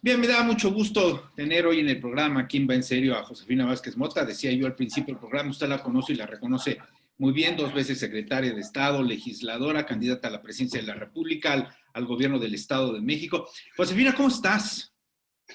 Bien, me da mucho gusto tener hoy en el programa ¿Quién va en serio? A Josefina Vázquez Mota. Decía yo al principio del programa, usted la conoce y la reconoce muy bien, 2 veces secretaria de Estado, legisladora, candidata a la presidencia de la República, al gobierno del Estado de México. Josefina, ¿cómo estás?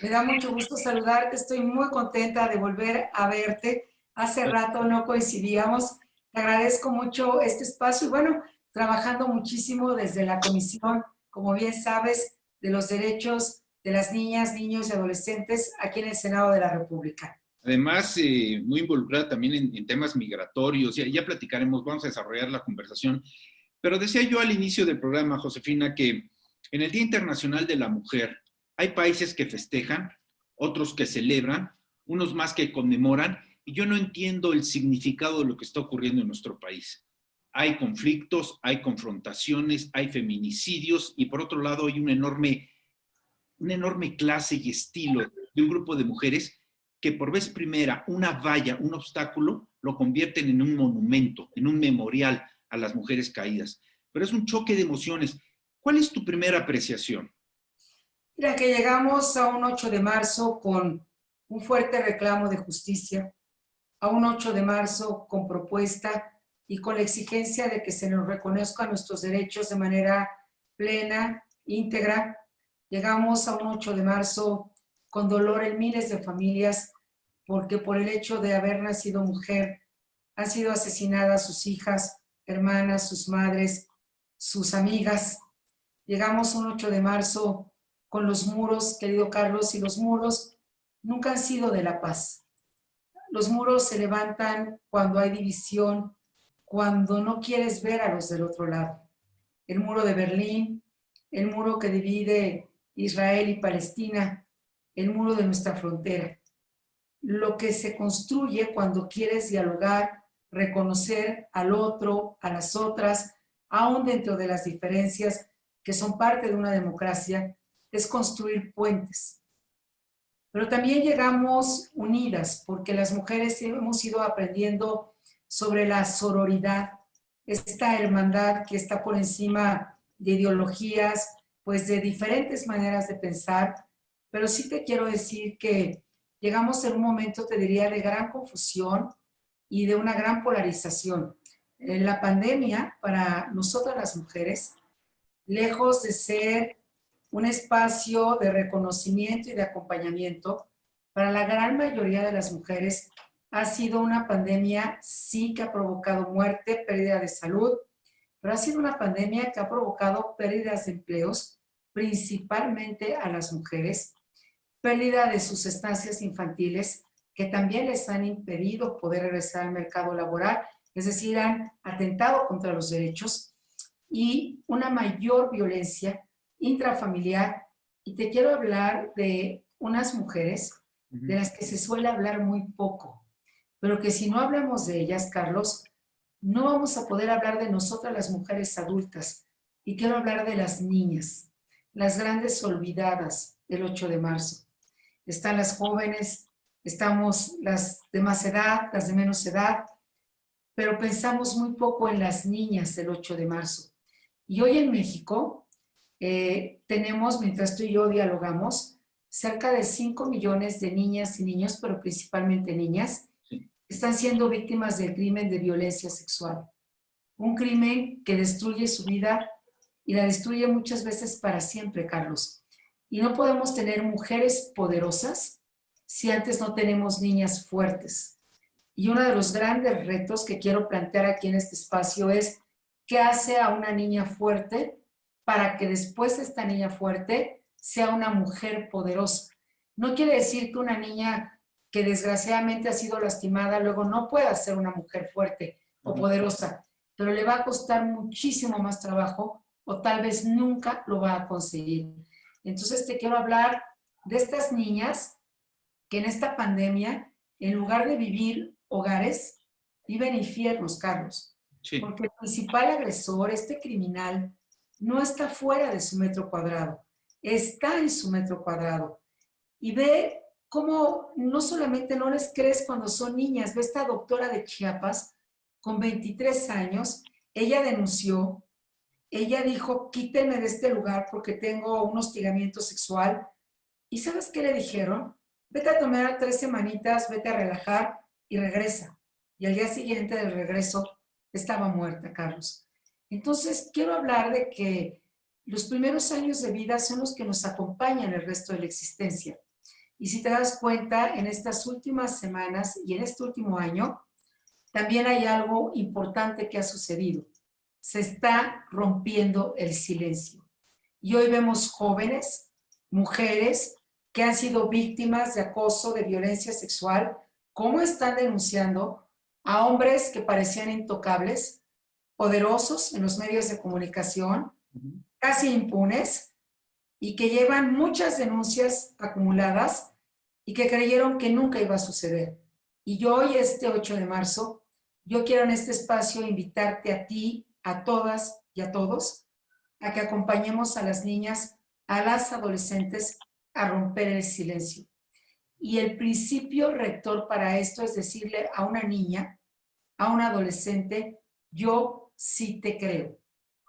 Me da mucho gusto saludarte, estoy muy contenta de volver a verte. Hace rato no coincidíamos. Te agradezco mucho este espacio y bueno, trabajando muchísimo desde la comisión, como bien sabes, de los derechos de las niñas, niños y adolescentes aquí en el Senado de la República. Además, muy involucrada también en temas migratorios. Ya platicaremos, vamos a desarrollar la conversación. Pero decía yo al inicio del programa, Josefina, que en el Día Internacional de la Mujer hay países que festejan, otros que celebran, unos más que conmemoran, y yo no entiendo el significado de lo que está ocurriendo en nuestro país. Hay conflictos, hay confrontaciones, hay feminicidios, y por otro lado hay una enorme clase y estilo de un grupo de mujeres que por vez primera una valla, un obstáculo, lo convierten en un monumento, en un memorial a las mujeres caídas. Pero es un choque de emociones. ¿Cuál es tu primera apreciación? Mira que llegamos a un 8 de marzo con un fuerte reclamo de justicia, a un 8 de marzo con propuesta y con la exigencia de que se nos reconozcan nuestros derechos de manera plena, íntegra. Llegamos a un 8 de marzo con dolor en miles de familias porque por el hecho de haber nacido mujer han sido asesinadas sus hijas, hermanas, sus madres, sus amigas. Llegamos a un 8 de marzo con los muros, querido Carlos, y los muros nunca han sido de la paz. Los muros se levantan cuando hay división, cuando no quieres ver a los del otro lado. El muro de Berlín, el muro que divide Israel y Palestina, el muro de nuestra frontera. Lo que se construye cuando quieres dialogar, reconocer al otro, a las otras, aún dentro de las diferencias que son parte de una democracia, es construir puentes. Pero también llegamos unidas, porque las mujeres hemos ido aprendiendo sobre la sororidad, esta hermandad que está por encima de ideologías, pues de diferentes maneras de pensar, pero sí te quiero decir que llegamos en un momento, te diría, de gran confusión y de una gran polarización. La pandemia, para nosotras las mujeres, lejos de ser un espacio de reconocimiento y de acompañamiento, para la gran mayoría de las mujeres ha sido una pandemia, sí, que ha provocado muerte, pérdida de salud, pero ha sido una pandemia que ha provocado pérdidas de empleos, principalmente a las mujeres, pérdida de sus estancias infantiles, que también les han impedido poder regresar al mercado laboral, es decir, han atentado contra los derechos, y una mayor violencia intrafamiliar. Y te quiero hablar de unas mujeres de las que se suele hablar muy poco, pero que si no hablamos de ellas, Carlos, no vamos a poder hablar de nosotras las mujeres adultas. Y quiero hablar de las niñas, las grandes olvidadas del 8 de marzo. Están las jóvenes, estamos las de más edad, las de menos edad, pero pensamos muy poco en las niñas del 8 de marzo. Y hoy en México tenemos, mientras tú y yo dialogamos, cerca de 5 millones de niñas y niños, pero principalmente niñas, que están siendo víctimas del crimen de violencia sexual. Un crimen que destruye su vida y la destruye muchas veces para siempre, Carlos. Y no podemos tener mujeres poderosas si antes no tenemos niñas fuertes. Y uno de los grandes retos que quiero plantear aquí en este espacio es qué hace a una niña fuerte para que después de esta niña fuerte sea una mujer poderosa. No quiere decir que una niña que desgraciadamente ha sido lastimada luego no pueda ser una mujer fuerte o poderosa, pero le va a costar muchísimo más trabajo o tal vez nunca lo va a conseguir. Entonces te quiero hablar de estas niñas que en esta pandemia, en lugar de vivir hogares, viven infiernos, Carlos. Sí. Porque el principal agresor, este criminal, no está fuera de su metro cuadrado, está en su metro cuadrado. Y ve cómo no solamente no les crees cuando son niñas, ve esta doctora de Chiapas con 23 años, ella denunció, ella dijo, quítenme de este lugar porque tengo un hostigamiento sexual, ¿Y sabes qué le dijeron? Vete a tomar 3 semanitas, vete a relajar y regresa. Y al día siguiente del regreso estaba muerta, Carlos. Entonces, quiero hablar de que los primeros años de vida son los que nos acompañan el resto de la existencia. Y si te das cuenta, en estas últimas semanas y en este último año, también hay algo importante que ha sucedido. Se está rompiendo el silencio. Y hoy vemos jóvenes, mujeres que han sido víctimas de acoso, de violencia sexual, cómo están denunciando a hombres que parecían intocables, poderosos en los medios de comunicación, casi impunes, y que llevan muchas denuncias acumuladas y que creyeron que nunca iba a suceder. Y yo hoy, este 8 de marzo, yo quiero en este espacio invitarte a ti, a todas y a todos, a que acompañemos a las niñas, a las adolescentes, a romper el silencio. Y el principio rector para esto es decirle a una niña, a un adolescente, yo sí te creo.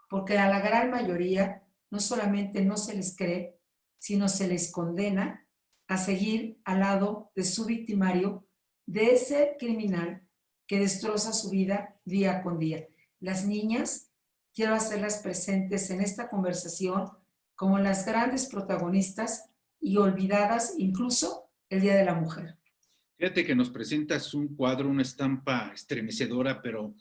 Porque a la gran mayoría no solamente no se les cree, sino se les condena a seguir al lado de su victimario, de ese criminal que destroza su vida día con día. Las niñas, quiero hacerlas presentes en esta conversación como las grandes protagonistas y olvidadas incluso el Día de la Mujer. Fíjate que nos presentas un cuadro, una estampa estremecedora, pero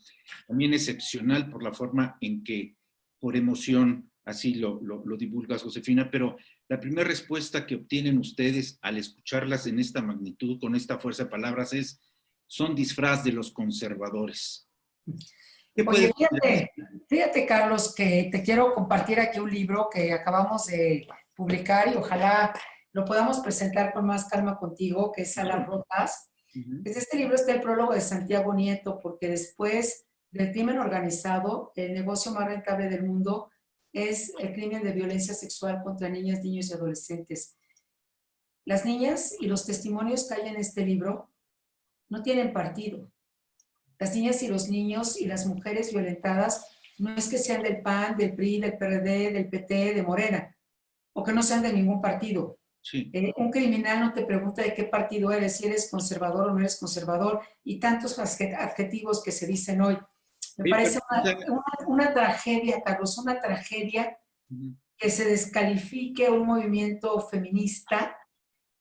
también excepcional por la forma en que, por emoción, así lo divulgas, Josefina, pero la primera respuesta que obtienen ustedes al escucharlas en esta magnitud, con esta fuerza de palabras, son disfraz de los conservadores. Oye, fíjate, Carlos, que te quiero compartir aquí un libro que acabamos de publicar y ojalá lo podamos presentar con más calma contigo, que es Alas Rotas. Desde este libro está el prólogo de Santiago Nieto, porque después del crimen organizado, el negocio más rentable del mundo es el crimen de violencia sexual contra niñas, niños y adolescentes. Las niñas y los testimonios que hay en este libro no tienen partido. Las niñas y los niños y las mujeres violentadas no es que sean del PAN, del PRI, del PRD, del PT, de Morena, o que no sean de ningún partido. Sí. Un criminal no te pregunta de qué partido eres, si eres conservador o no eres conservador, y tantos adjetivos que se dicen hoy. Me parece una tragedia, Carlos, una tragedia que se descalifique un movimiento feminista,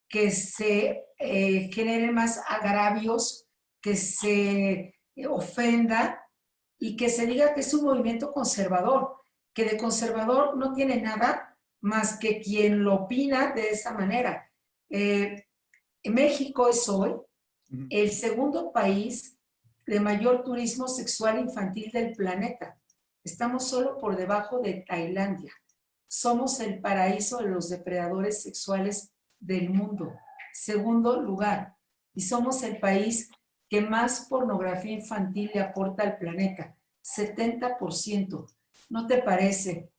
que se generen más agravios, que se ofenda y que se diga que es un movimiento conservador, que de conservador no tiene nada más que quien lo opina de esa manera. México es hoy el segundo país de mayor turismo sexual infantil del planeta. Estamos solo por debajo de Tailandia. Somos el paraíso de los depredadores sexuales del mundo. Segundo lugar. Y somos el país que más pornografía infantil le aporta al planeta. 70%. ¿No te parece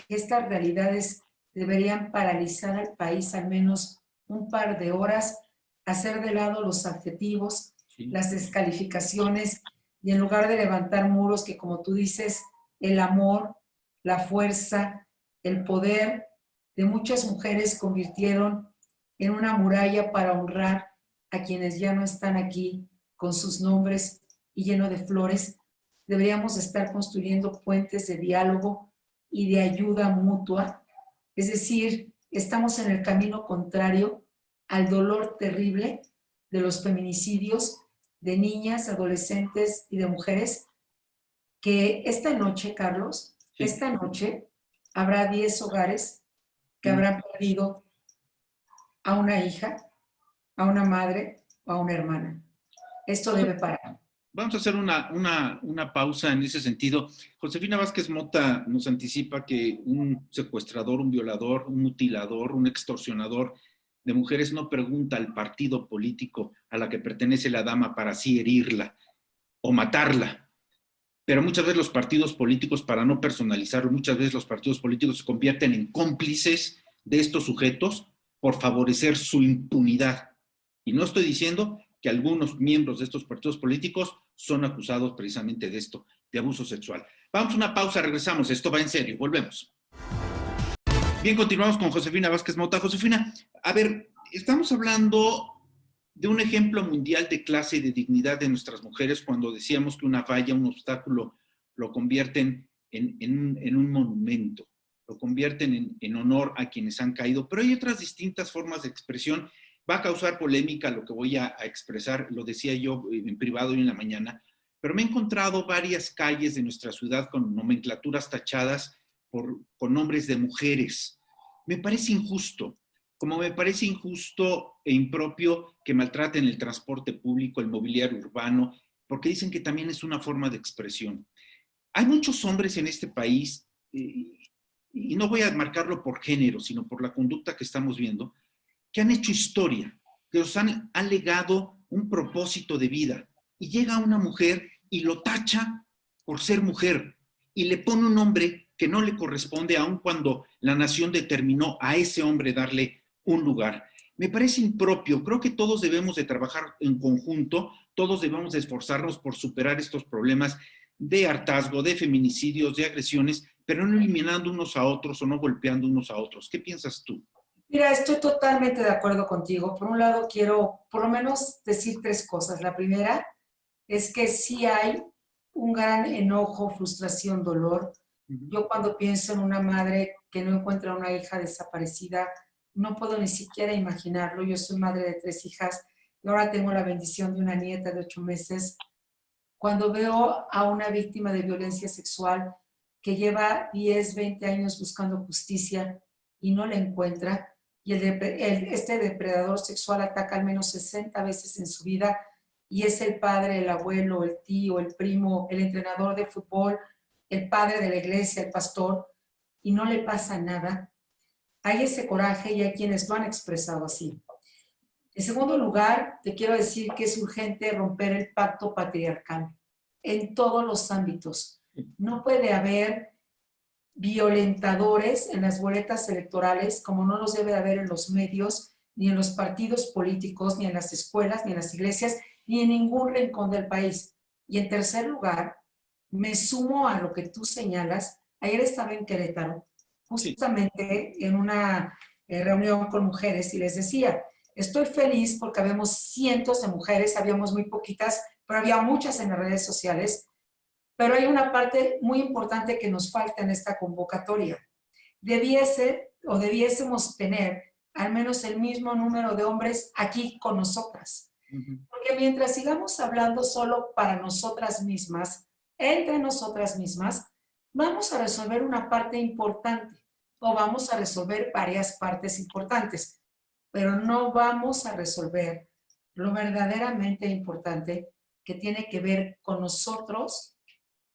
que estas realidades deberían paralizar al país al menos un par de horas, hacer de lado los adjetivos, las descalificaciones, y en lugar de levantar muros que, como tú dices, el amor, la fuerza, el poder de muchas mujeres convirtieron en una muralla para honrar a quienes ya no están aquí con sus nombres y lleno de flores? Deberíamos estar construyendo puentes de diálogo y de ayuda mutua. Es decir, estamos en el camino contrario al dolor terrible de los feminicidios de niñas, adolescentes y de mujeres, que esta noche, Carlos, esta noche habrá 10 hogares que habrán perdido a una hija, a una madre o a una hermana. Esto debe parar. Vamos a hacer una pausa en ese sentido. Josefina Vázquez Mota nos anticipa que un secuestrador, un violador, un mutilador, un extorsionador de mujeres no pregunta al partido político a la que pertenece la dama para así herirla o matarla. Pero muchas veces los partidos políticos, para no personalizarlo, muchas veces los partidos políticos se convierten en cómplices de estos sujetos por favorecer su impunidad. Y no estoy diciendo que algunos miembros de estos partidos políticos son acusados precisamente de esto, de abuso sexual. Vamos a una pausa, regresamos, esto va en serio, volvemos. Bien, continuamos con Josefina Vázquez Mota. Josefina, A ver, estamos hablando de un ejemplo mundial de clase y de dignidad de nuestras mujeres cuando decíamos que una falla, un obstáculo, lo convierten en un monumento, lo convierten en honor a quienes han caído, pero hay otras distintas formas de expresión. Va a causar polémica lo que voy a expresar, lo decía yo en privado y en la mañana, pero me he encontrado varias calles de nuestra ciudad con nomenclaturas tachadas con nombres de mujeres. Me parece injusto, como me parece injusto e impropio que maltraten el transporte público, el mobiliario urbano, porque dicen que también es una forma de expresión. Hay muchos hombres en este país, y no voy a marcarlo por género, sino por la conducta que estamos viendo, que han hecho historia, que nos han legado un propósito de vida. Y llega una mujer y lo tacha por ser mujer y le pone un nombre que no le corresponde, aun cuando la nación determinó a ese hombre darle un lugar. Me parece impropio. Creo que todos debemos de trabajar en conjunto, todos debemos de esforzarnos por superar estos problemas de hartazgo, de feminicidios, de agresiones, pero no eliminando unos a otros o no golpeando unos a otros. ¿Qué piensas tú? Mira, estoy totalmente de acuerdo contigo. Por un lado, quiero por lo menos decir tres cosas. La primera es que sí hay un gran enojo, frustración, dolor. Yo cuando pienso en una madre que no encuentra a una hija desaparecida, no puedo ni siquiera imaginarlo. Yo soy madre de 3 hijas y ahora tengo la bendición de una nieta de 8 meses. Cuando veo a una víctima de violencia sexual que lleva 10, 20 años buscando justicia y no la encuentra, y este depredador sexual ataca al menos 60 veces en su vida, y es el padre, el abuelo, el tío, el primo, el entrenador de fútbol, el padre de la iglesia, el pastor, y no le pasa nada, hay ese coraje y hay quienes lo han expresado así. En segundo lugar, te quiero decir que es urgente romper el pacto patriarcal en todos los ámbitos. No puede haber violentadores en las boletas electorales, como no los debe de haber en los medios, ni en los partidos políticos, ni en las escuelas, ni en las iglesias, ni en ningún rincón del país. Y en tercer lugar, me sumo a lo que tú señalas. Ayer estaba en Querétaro, Sí. justamente en una reunión con mujeres, y les decía, estoy feliz porque habíamos cientos de mujeres, habíamos muy poquitas, pero había muchas en las redes sociales. Pero hay una parte muy importante que nos falta en esta convocatoria. Debiésemos tener al menos el mismo número de hombres aquí con nosotras. Porque mientras sigamos hablando solo para nosotras mismas, entre nosotras mismas, vamos a resolver una parte importante o vamos a resolver varias partes importantes, pero no vamos a resolver lo verdaderamente importante que tiene que ver con nosotros,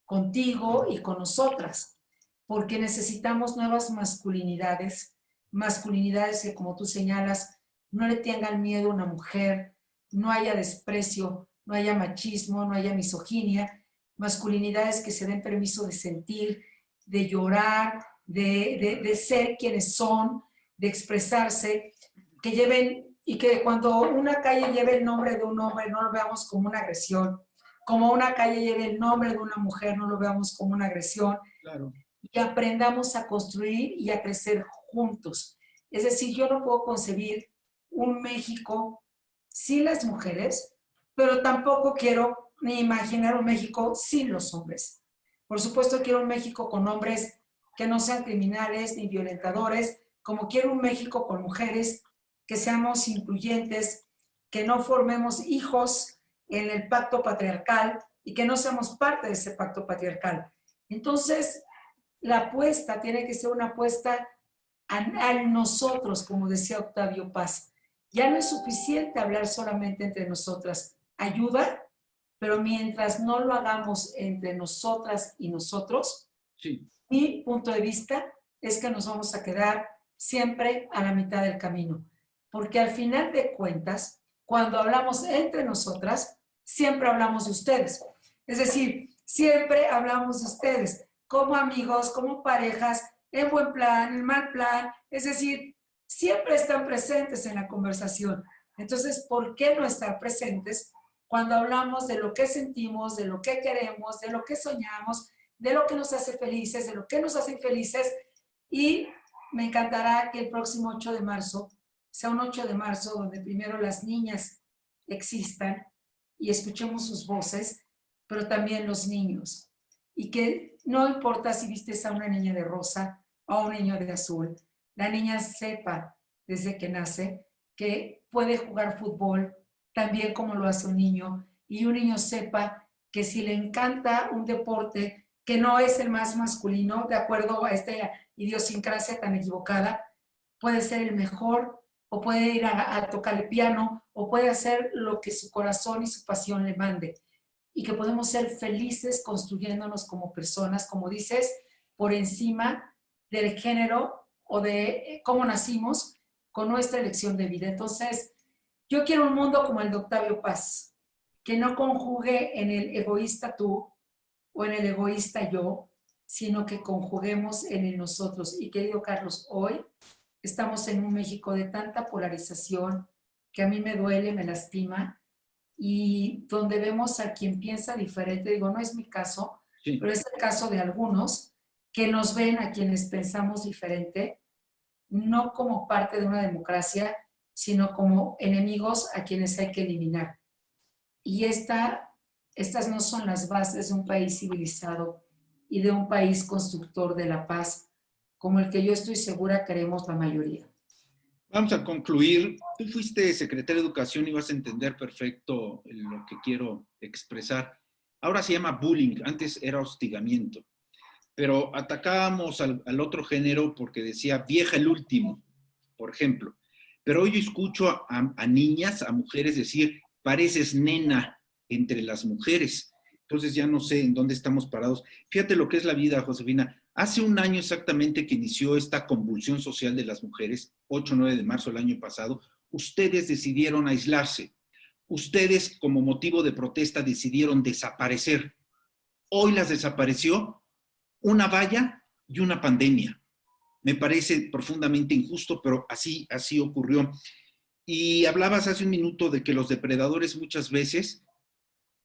contigo y con nosotras, porque necesitamos nuevas masculinidades, masculinidades que, como tú señalas, no le tengan miedo a una mujer, no haya desprecio, no haya machismo, no haya misoginia, masculinidades que se den permiso de sentir, de llorar, de ser quienes son, de expresarse, que lleven, y que cuando una calle lleve el nombre de un hombre no lo veamos como una agresión, como una calle lleve el nombre de una mujer no lo veamos como una agresión. Claro. Y aprendamos a construir y a crecer juntos. Es decir, yo no puedo concebir un México sin las mujeres, pero tampoco quiero ni imaginar un México sin los hombres. Por supuesto, quiero un México con hombres que no sean criminales ni violentadores, como quiero un México con mujeres que seamos incluyentes, que no formemos hijos en el pacto patriarcal y que no seamos parte de ese pacto patriarcal. Entonces, la apuesta tiene que ser una apuesta a nosotros, como decía Octavio Paz. Ya no es suficiente hablar solamente entre nosotras. Ayuda, pero mientras no lo hagamos entre nosotras y nosotros, Sí. mi punto de vista es que nos vamos a quedar siempre a la mitad del camino. Porque al final de cuentas, cuando hablamos entre nosotras, siempre hablamos de ustedes. Es decir, siempre hablamos de ustedes como amigos, como parejas, en buen plan, en mal plan. Es decir, siempre están presentes en la conversación. Entonces, ¿por qué no estar presentes cuando hablamos de lo que sentimos, de lo que queremos, de lo que soñamos, de lo que nos hace felices, de lo que nos hace infelices? Y me encantará que el próximo 8 de marzo sea un 8 de marzo donde primero las niñas existan y escuchemos sus voces, pero también los niños. Y que no importa si vistes a una niña de rosa o a un niño de azul, la niña sepa desde que nace que puede jugar fútbol también como lo hace un niño, y un niño sepa que si le encanta un deporte que no es el más masculino, de acuerdo a esta idiosincrasia tan equivocada, puede ser el mejor, o puede ir a tocar el piano, o puede hacer lo que su corazón y su pasión le mande. Y que podemos ser felices construyéndonos como personas, como dices, por encima del género o de cómo nacimos con nuestra elección de vida. Entonces, yo quiero un mundo como el de Octavio Paz, que no conjugue en el egoísta tú o en el egoísta yo, sino que conjuguemos en el nosotros. Y querido Carlos, hoy estamos en un México de tanta polarización que a mí me duele, me lastima, y donde vemos a quien piensa diferente, digo, no es mi caso, Sí. pero es el caso de algunos que nos ven a quienes pensamos diferente, no como parte de una democracia, sino como enemigos a quienes hay que eliminar. Y estas no son las bases de un país civilizado y de un país constructor de la paz, como el que yo estoy segura queremos la mayoría. Vamos a concluir. Tú fuiste secretaria de Educación y vas a entender perfecto lo que quiero expresar. Ahora se llama bullying, antes era hostigamiento. Pero atacábamos al otro género porque decía vieja el último, por ejemplo. Pero hoy yo escucho a niñas, a mujeres decir, pareces nena entre las mujeres. Entonces ya no sé en dónde estamos parados. Fíjate lo que es la vida, Josefina. Hace un año exactamente que inició esta convulsión social de las mujeres, 8 o 9 de marzo del año pasado, ustedes decidieron aislarse. Ustedes, como motivo de protesta, decidieron desaparecer. Hoy las desapareció una valla y una pandemia. Me parece profundamente injusto, pero así ocurrió. Y hablabas hace un minuto de que los depredadores muchas veces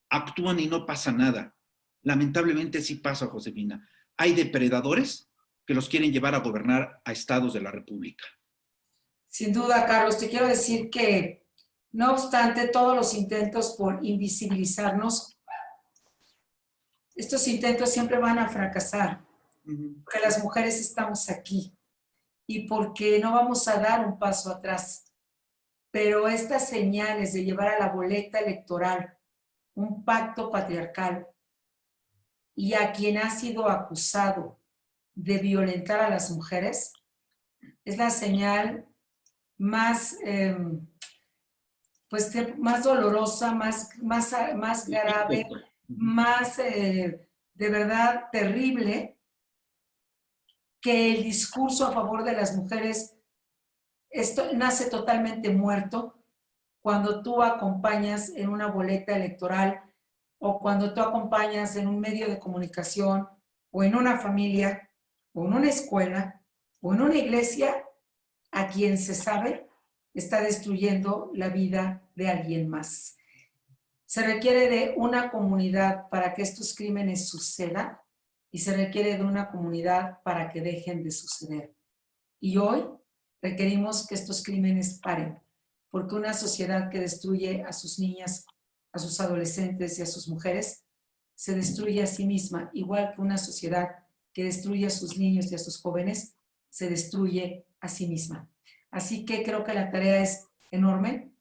actúan y no pasa nada. Lamentablemente sí pasa, Josefina. Hay depredadores que los quieren llevar a gobernar a estados de la República. Sin duda, Carlos, te quiero decir que, no obstante todos los intentos por invisibilizarnos, estos intentos siempre van a fracasar, porque las mujeres estamos aquí y porque no vamos a dar un paso atrás. Pero estas señales de llevar a la boleta electoral un pacto patriarcal y a quien ha sido acusado de violentar a las mujeres, es la señal más, más dolorosa, más grave, más de verdad terrible, que el discurso a favor de las mujeres nace totalmente muerto cuando tú acompañas en una boleta electoral o cuando tú acompañas en un medio de comunicación o en una familia o en una escuela o en una iglesia a quien se sabe está destruyendo la vida de alguien más. Se requiere de una comunidad para que estos crímenes sucedan y se requiere de una comunidad para que dejen de suceder. Y hoy requerimos que estos crímenes paren, porque una sociedad que destruye a sus niñas, a sus adolescentes y a sus mujeres, se destruye a sí misma, igual que una sociedad que destruye a sus niños y a sus jóvenes, se destruye a sí misma. Así que creo que la tarea es enorme,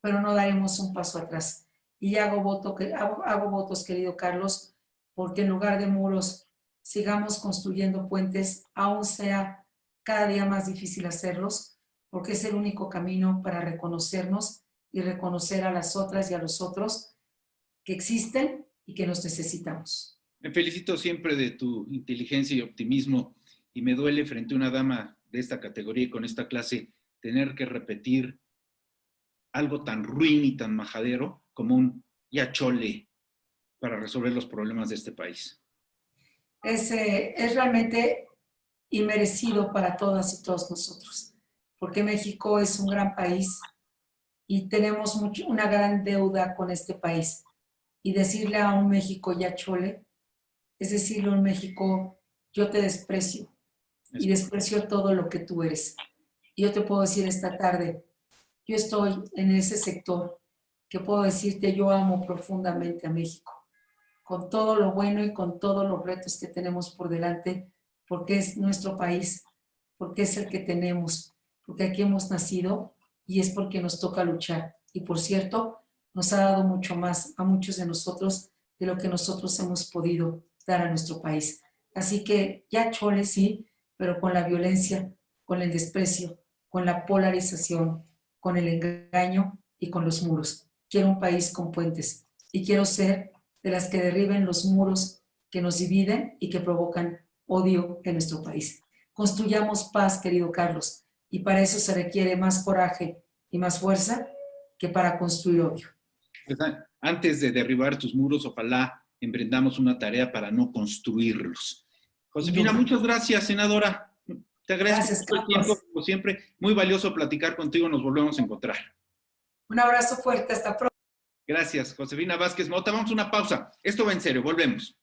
pero no daremos un paso atrás. Y hago votos, querido Carlos, porque en lugar de muros sigamos construyendo puentes, aún sea cada día más difícil hacerlos, porque es el único camino para reconocernos y reconocer a las otras y a los otros que existen y que nos necesitamos. Me felicito siempre de tu inteligencia y optimismo, y me duele frente a una dama de esta categoría y con esta clase tener que repetir algo tan ruin y tan majadero como un ya chole para resolver los problemas de este país. Es realmente inmerecido para todas y todos nosotros, porque México es un gran país y tenemos una gran deuda con este país. Y decirle a un México ya chole, es decirle a un México yo te desprecio y desprecio todo lo que tú eres. Y yo te puedo decir esta tarde, yo estoy en ese sector que puedo decirte, yo amo profundamente a México, con todo lo bueno y con todos los retos que tenemos por delante, porque es nuestro país, porque es el que tenemos, porque aquí hemos nacido y es porque nos toca luchar. Y por cierto, nos ha dado mucho más a muchos de nosotros de lo que nosotros hemos podido dar a nuestro país. Así que ya chole, sí, pero con la violencia, con el desprecio, con la polarización, con el engaño y con los muros. Quiero un país con puentes y quiero ser de las que derriben los muros que nos dividen y que provocan odio en nuestro país. Construyamos paz, querido Carlos, y para eso se requiere más coraje y más fuerza que para construir odio. Pues, antes de derribar tus muros, ojalá emprendamos una tarea para no construirlos. Josefina, muchas gracias, senadora. Te agradezco mucho el tiempo, como siempre. Muy valioso platicar contigo. Nos volvemos a encontrar. Un abrazo fuerte. Hasta pronto. Gracias, Josefina Vázquez Mota. Vamos a una pausa. Esto va en serio. Volvemos.